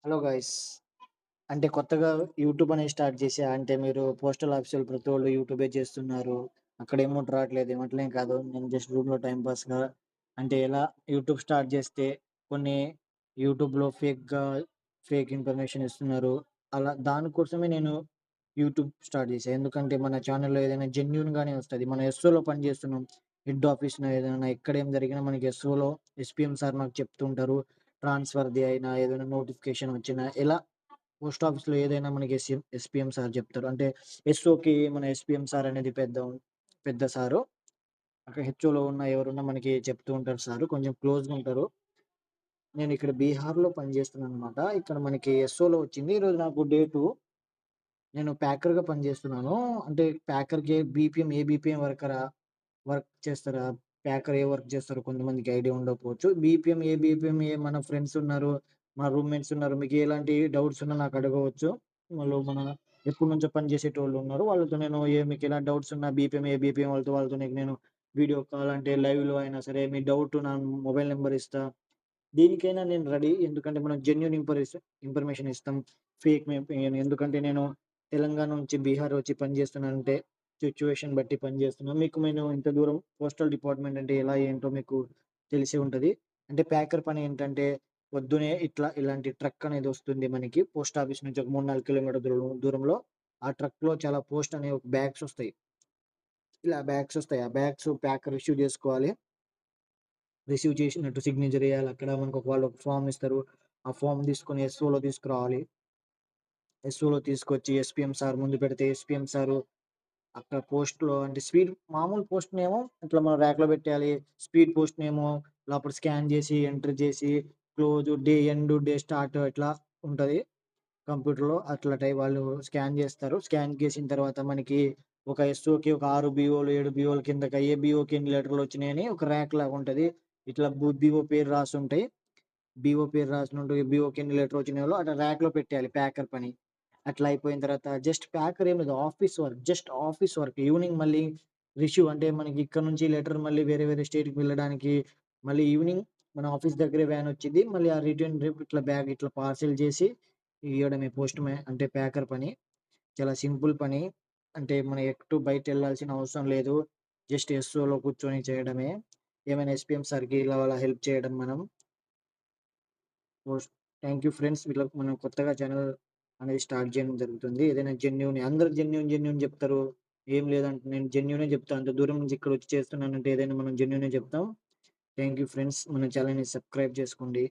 Hello guys. అంటే కొత్తగా YouTube అనేది స్టార్ట్ చేశా. అంటే మీరు పోస్టల్ ఆఫీసర్లు ప్రతోళ్ళు యూట్యూబే చేస్తున్నారు. అక్కడ అమౌంట్ రావట్లేదు. అట్లేం కాదు. నేను జస్ట్ రూమ్‌లో టైమ్ పాస్‌గా అంటే ఎలా యూట్యూబ్ స్టార్ట్ చేస్తే కొన్ని యూట్యూబ్‌లో ఫేక్ ఇన్ఫర్మేషన్ ఇస్తున్నారు. అలా దానికోసమే నేను యూట్యూబ్ స్టార్ట్ చేశా. ఎందుకంటే మన ఛానెల్‌లో ఏదైనా జెన్యూన్‌గానే వస్తది. మనం ఎస్‌ఓలో పని చేస్తున్నాం. హెడ్ ఆఫీస్‌లో ఏదైనా ఎక్కడేం జరిగినా మనకి ఎస్‌ఓలో ఎస్‌పీఎం సార్ మాకు చెప్తూ ఉంటారు. ట్రాన్స్‌ఫర్‌ది అయినా ఏదైనా నోటిఫికేషన్ వచ్చినా ఎలా పోస్ట్ ఆఫీస్‌లో ఏదైనా మనకి ఎస్‌పీఎం సార్ చెప్తారు. అంటే ఎస్‌ఓకి మన ఎస్‌పీఎం సార్ అనేది పెద్ద సారు. అక్కడ హెచ్‌ఓలో ఉన్న ఎవరున్నా మనకి చెప్తూ ఉంటారు సారు. కొంచెం క్లోజ్‌గా ఉంటారు. నేనిక్కడ బీహార్‌లో పనిచేస్తున్నాననమాట. ఇక్కడ మనకి ఎస్‌ఓలో వచ్చింది. ఈరోజు నాకు డేటు. నేను ప్యాకర్‌గా పనిచేస్తున్నాను. అంటే ప్యాకర్‌కి ఏ బీపీఎం వర్క్ చేస్తారా? ప్యాకర్ ఏ వర్క్ చేస్తారో కొంతమందికి ఐడియా ఉండకపోవచ్చు. మన ఫ్రెండ్స్ ఉన్నారు. మా రూమ్‌మేట్స్ ఉన్నారు. మీకు ఎలాంటి డౌట్స్ ఉన్నా నాకు అడగవచ్చు. మన ఎప్పటినుంచో పనిచేసేటోళ్ళున్నారు. వాళ్ళతో నేను మీకు ఎలాంటి డౌట్స్ ఉన్నా వాళ్ళతో నేను వీడియో కాల్ అంటే లైవ్‌లో అయినా సరే మీ డౌట్ నా మొబైల్ నంబర్ ఇస్తా. దేనికైనా నేను రెడీ. ఎందుకంటే మనం జెన్యూన్ ఇన్ఫర్మేషన్ ఇస్తాం. ఎందుకంటే నేను తెలంగాణ నుంచి బీహార్ వచ్చి పని చేస్తున్నానంటే సిట్యుయేషన్ బట్టి పని చేస్తున్నా. నేను ఇంత దూరం పోస్టల్ డిపార్ట్‌మెంట్ అంటే ఎలా ఏంటో మీకు తెలిసే ఉంటది. అంటే ప్యాకర్ పని ఏంటంటే పొద్దున్నే ఇలాంటి ట్రక్ అనేది వస్తుంది మనకి. పోస్ట్ ఆఫీస్ నుంచి ఒక 3, 4 కిలోమీటర్ దూరంలో. ఆ ట్రక్‌లో చాలా పోస్ట్ అనేవి బ్యాగ్స్ వస్తాయి. ఇలా బ్యాగ్స్ వస్తాయి. ఆ బ్యాగ్స్ ప్యాకర్ రిసీవ్ చేసుకోవాలి. రిసీవ్ చేసినట్టు సిగ్నేచర్ ఎయాలి. అక్కడ వాళ్ళు ఒక ఫార్మ్ ఇస్తారు. ఆ ఫార్మ్ తీసుకొని ఎస్‌ఓలో తీసుకురావాలి. ఎస్‌ఓలో తీసుకొచ్చి ఎస్‌పీఎం సార్ ముందు పెడితే ఎస్‌పీఎం సారు అక్కడ పోస్ట్‌లో అంటే మామూలు పోస్ట్‌నేమో ఇట్లా మనం ర్యాక్‌లో పెట్టేయాలి. స్పీడ్ పోస్ట్‌నేమో లోపల స్కాన్ చేసి, ఎంటర్ చేసి, డే స్టార్ట్ ఇట్లా ఉంటది. కంప్యూటర్‌లో అట్లా వాళ్ళు స్కాన్ జేస్తారు. స్కాన్ చేసిన తర్వాత మనకి ఒక ఎస్‌ఓకి ఒక 6 బీఓలు, 7 బీఓల కిందకి ఏ బీఓకి ఎన్ని లెటర్‌లొచ్చినాయని ఒక ర్యాక్ లాగా ఉంటది. ఇట్లా బీఓ పేరు రాసుంటాయి. బీఓ పేరు రాసినుంటాయి. బీఓకి ఎన్ని లెటరొచ్చినాయో అట్లా ర్యాక్‌లో పెట్టేయాలి ప్యాకర్ పని. అట్లా అయిపోయిన తర్వాత జస్ట్ ప్యాకర్ ఏం లేదు. Office work. Just office work. Evening మళ్ళీ అంటే మనకి ఇక్కడ నుంచి లెటర్ మళ్ళీ వేరే వేరే స్టేట్‌కి వెళ్ళడానికి మళ్ళీ ఈవినింగ్ మన ఆఫీస్ దగ్గరే వ్యాన్ వచ్చిద్ది. మళ్ళీ ఆ రిటర్న్ ట్రిప్ ఇట్లా బ్యాగ్ ఇట్లా పార్సెల్ చేసి ఇయ్యడమే పోస్ట్ మ్యాన్ అంటే ప్యాకర్ పని. చాలా సింపుల్ పని. అంటే మనం ఎటు బయటెళ్ళాల్సిన అవసరం లేదు. జస్ట్ ఎస్‌ఓలో కూర్చొని చేయడమే. ఏమైనా ఎస్‌పీఎం సార్‌కి ఇలా అలా హెల్ప్ చేయడం మనం. Post thank you friends. ఇట్లా మనం కొత్తగా ఛానెల్ అనేది స్టార్ట్ చేయడం జరుగుతుంది. ఏదైనా అందరూ జెన్యూన్ జెప్తారు. ఏం లేదంటే నేను జెన్యూనే జెప్తా. అంత దూరం నుంచి ఇక్కడొచ్చి చేస్తున్నానంటే ఏదైనా మనం జెన్యూనే జెప్తాం. Thank you friends. మన ఛానెల్‌ని సబ్స్క్రైబ్ చేసుకోండి.